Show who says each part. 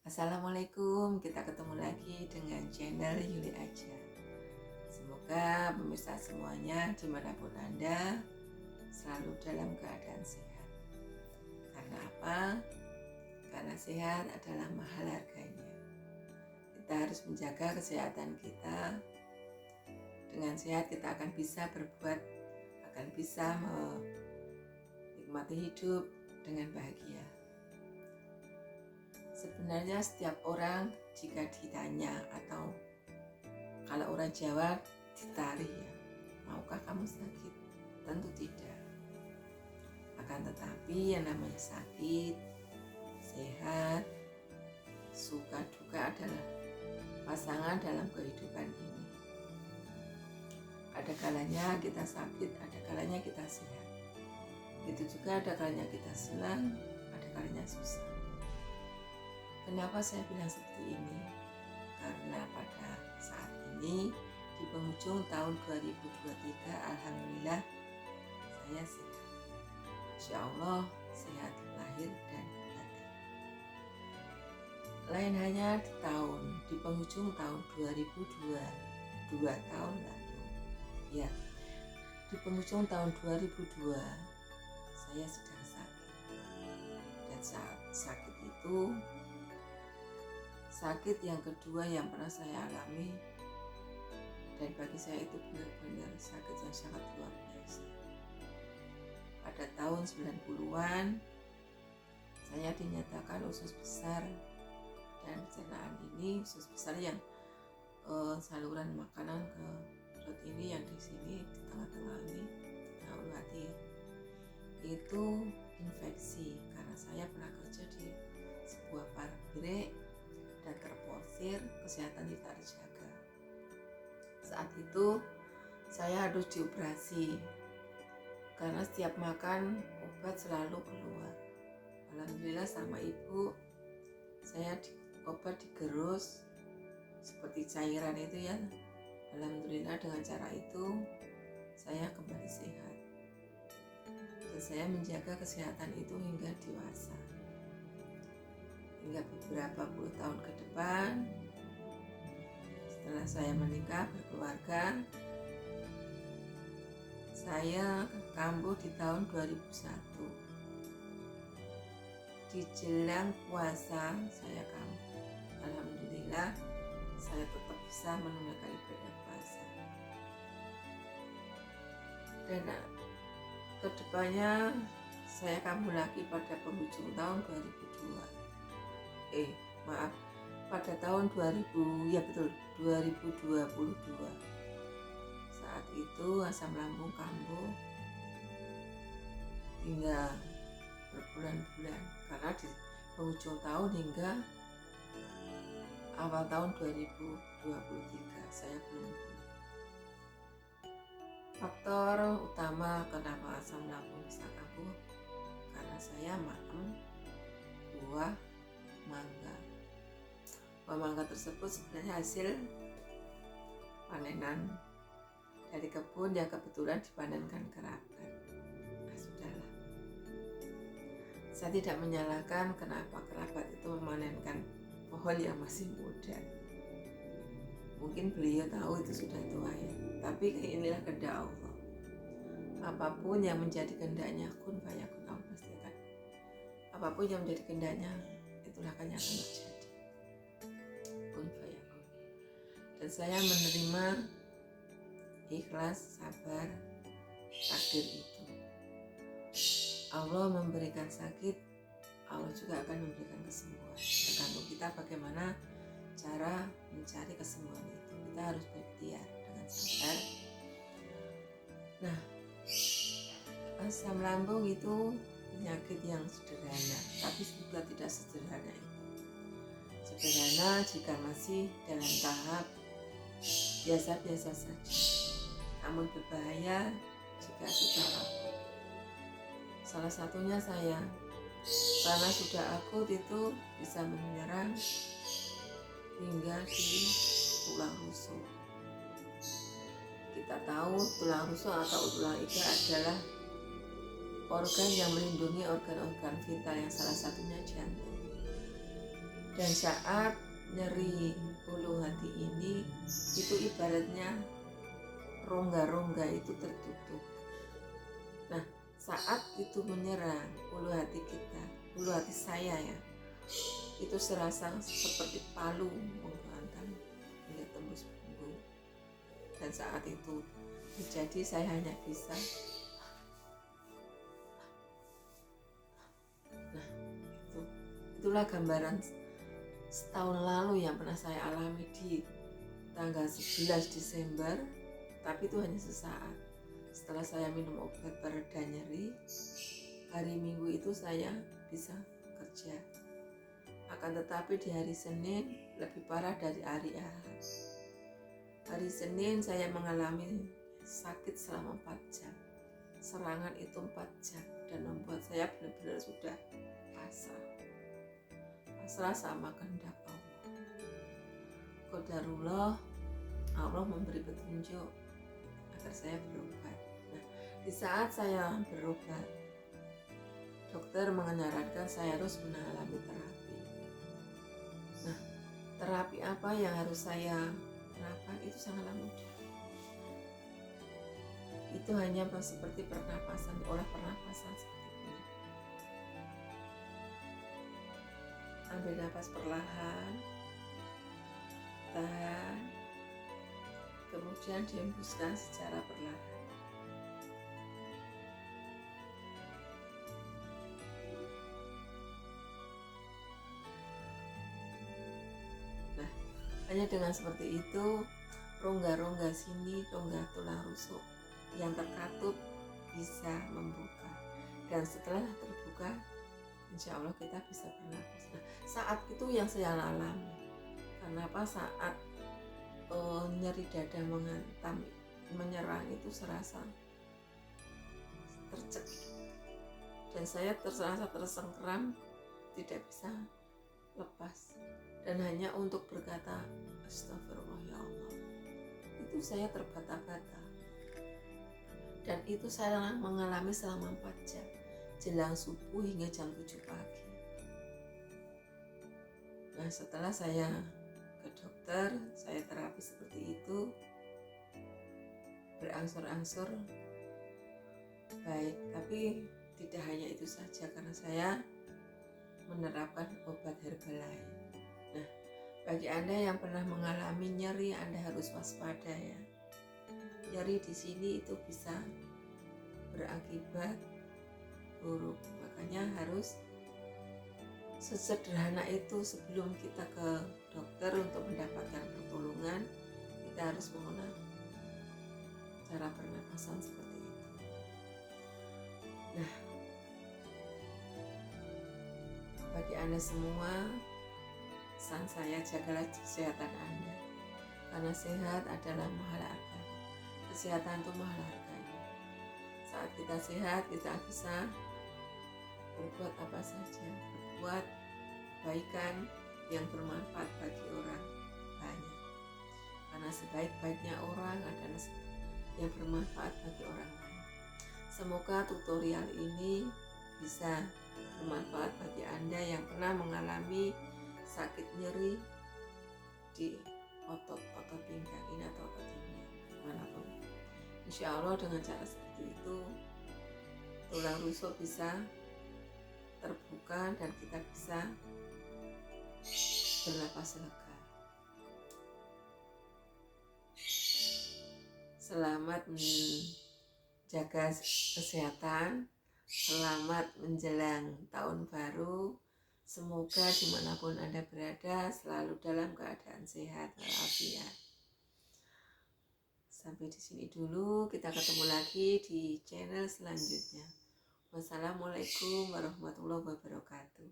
Speaker 1: Assalamualaikum, kita ketemu lagi dengan channel Yuli Aja. Semoga pemirsa semuanya dimanapun Anda selalu dalam keadaan sehat. Karena apa? Karena sehat adalah mahal harganya. Kita harus menjaga kesehatan kita. Dengan sehat kita akan bisa berbuat, akan bisa menikmati hidup dengan bahagia. Sebenarnya setiap orang jika ditanya atau kalau orang Jawa ditarik ya, maukah kamu sakit? Tentu tidak. Akan tetapi yang namanya sakit, sehat, suka duka adalah pasangan dalam kehidupan ini. Ada kalanya kita sakit, ada kalanya kita sehat. Itu juga ada kalanya kita senang, ada kalanya susah. Kenapa saya bilang seperti ini? Karena pada saat ini di penghujung tahun 2023, alhamdulillah saya sehat. Insya Allah sehat lahir dan batin. Lain hanya di penghujung tahun 2022 tahun lalu. Ya, di penghujung tahun 2002 saya sedang sakit. Dan saat sakit itu sakit yang kedua yang pernah saya alami, dan bagi saya itu benar-benar sakit yang sangat luar biasa. Pada tahun 90-an saya dinyatakan usus besar, dan pencernaan ini usus besar yang saluran makanan ke perut ini yang di sini di tengah-tengah ini ulu hati itu infeksi karena saya pernah kerja di sebuah pabrik dan terporsir kesehatan tidak terjaga. Saat itu saya harus dioperasi karena setiap makan obat selalu keluar. Alhamdulillah sama ibu saya obat digerus seperti cairan itu ya. Alhamdulillah dengan cara itu saya kembali sehat dan saya menjaga kesehatan itu hingga dewasa. Hingga beberapa puluh tahun ke depan setelah saya menikah berkeluarga, saya kambuh di tahun 2001. Di jelang puasa saya kambuh. Alhamdulillah saya tetap bisa menunaikan ibadah puasa. Dan kedepannya saya kambuh lagi pada penghujung tahun 2002. Pada tahun 2022. Saat itu asam lambung kambuh hingga berbulan-bulan karena di penghujung tahun hingga awal tahun 2023 saya belum pulih. Faktor utama kenapa asam lambung bisa kambuh karena saya makan buah mangga. Buah mangga tersebut sebenarnya hasil panenan dari kebun yang kebetulan dipanenkan kerabat. Sudahlah. Saya tidak menyalahkan kenapa kerabat itu memanenkan pohon yang masih muda. Mungkin beliau tahu itu sudah tua ya, tapi inilah kehendak Allah. Apapun yang menjadi kehendaknya kun fayakun, Allah pasti akan. Apapun yang menjadi kehendaknya itulah akan terjadi. Kun fayakun. Dan saya menerima ikhlas, sabar, takdir itu. Allah memberikan sakit, Allah juga akan memberikan kesembuhan. Tergantung kita bagaimana cara mencari kesembuhan itu. Kita harus berikhtiar dengan sabar. Nah, asam lambung itu penyakit yang sederhana, tapi juga tidak sederhana itu. Sederhana jika masih dalam tahap biasa-biasa saja, namun berbahaya jika sudah akut. Salah satunya saya, karena sudah akut itu bisa menyerang hingga di tulang rusuk. Kita tahu tulang rusuk atau tulang iga adalah organ yang melindungi organ-organ vital yang salah satunya jantung. Dan saat nyeri ulu hati ini, itu ibaratnya rongga-rongga itu tertutup. Nah, saat itu menyerang ulu hati kita, ulu hati saya ya, itu serasa seperti palu menghantam hingga tembus punggung. Dan saat itu terjadi, saya hanya bisa itulah gambaran setahun lalu yang pernah saya alami di tanggal 11 Desember, tapi itu hanya sesaat. Setelah saya minum obat pereda nyeri, hari Minggu itu saya bisa kerja. Akan tetapi di hari Senin lebih parah dari hari Ahad. Hari Senin saya mengalami sakit selama 4 jam. Serangan itu 4 jam dan membuat saya benar-benar sudah pasrah sama kehendak Allah. Qadarullah, Allah memberi petunjuk agar saya berobat. Nah, di saat saya berobat, dokter menyarankan saya harus mengalami terapi. Nah, terapi apa yang harus saya terapkan itu sangatlah mudah. Itu hanya seperti pernapasan, olah pernapasan seperti ini. Ambil nafas perlahan, tahan, kemudian dihembuskan secara perlahan. Nah, hanya dengan seperti itu, rongga-rongga sini, rongga tulang rusuk yang terkatup bisa membuka. Dan setelah terbuka, insya Allah kita bisa bernapas. Nah, saat itu yang saya alami. Kenapa saat nyeri dada menghantam, menyerang itu serasa tercekik. Dan saya terasa tersengkeram, tidak bisa lepas. Dan hanya untuk berkata, astagfirullah ya Allah, itu saya terbata-bata. Dan itu saya mengalami selama 4 jam, jelang subuh hingga jam 7 pagi. Nah, setelah saya ke dokter, saya terapi seperti itu, berangsur-angsur baik. Tapi tidak hanya itu saja, karena saya menerapkan obat herbal lain. Nah, bagi Anda yang pernah mengalami nyeri, Anda harus waspada ya. Nyeri di sini itu bisa berakibat buruk, makanya harus sesederhana itu sebelum kita ke dokter untuk mendapatkan pertolongan, kita harus mengenal cara pernapasan seperti itu. Nah, bagi Anda semua, pesan saya, jagalah kesehatan Anda, karena sehat adalah mahal harganya. Kesehatan itu mahal harganya. Saat kita sehat, kita bisa berbuat apa saja, berbuat kebaikan yang bermanfaat bagi orang banyak. Karena sebaik-baiknya orang adalah yang bermanfaat bagi orang lain. Semoga tutorial ini bisa bermanfaat bagi Anda yang pernah mengalami sakit nyeri di otot-otot pinggang ini atau otot ini, manapun. Insya Allah dengan cara seperti itu, tulang rusuk bisa terbuka dan kita bisa bernapas lega. Selamat menjaga kesehatan, selamat menjelang tahun baru. Semoga dimanapun Anda berada selalu dalam keadaan sehat walafiat. Sampai di sini dulu, kita ketemu lagi di channel selanjutnya. Wassalamualaikum warahmatullahi wabarakatuh.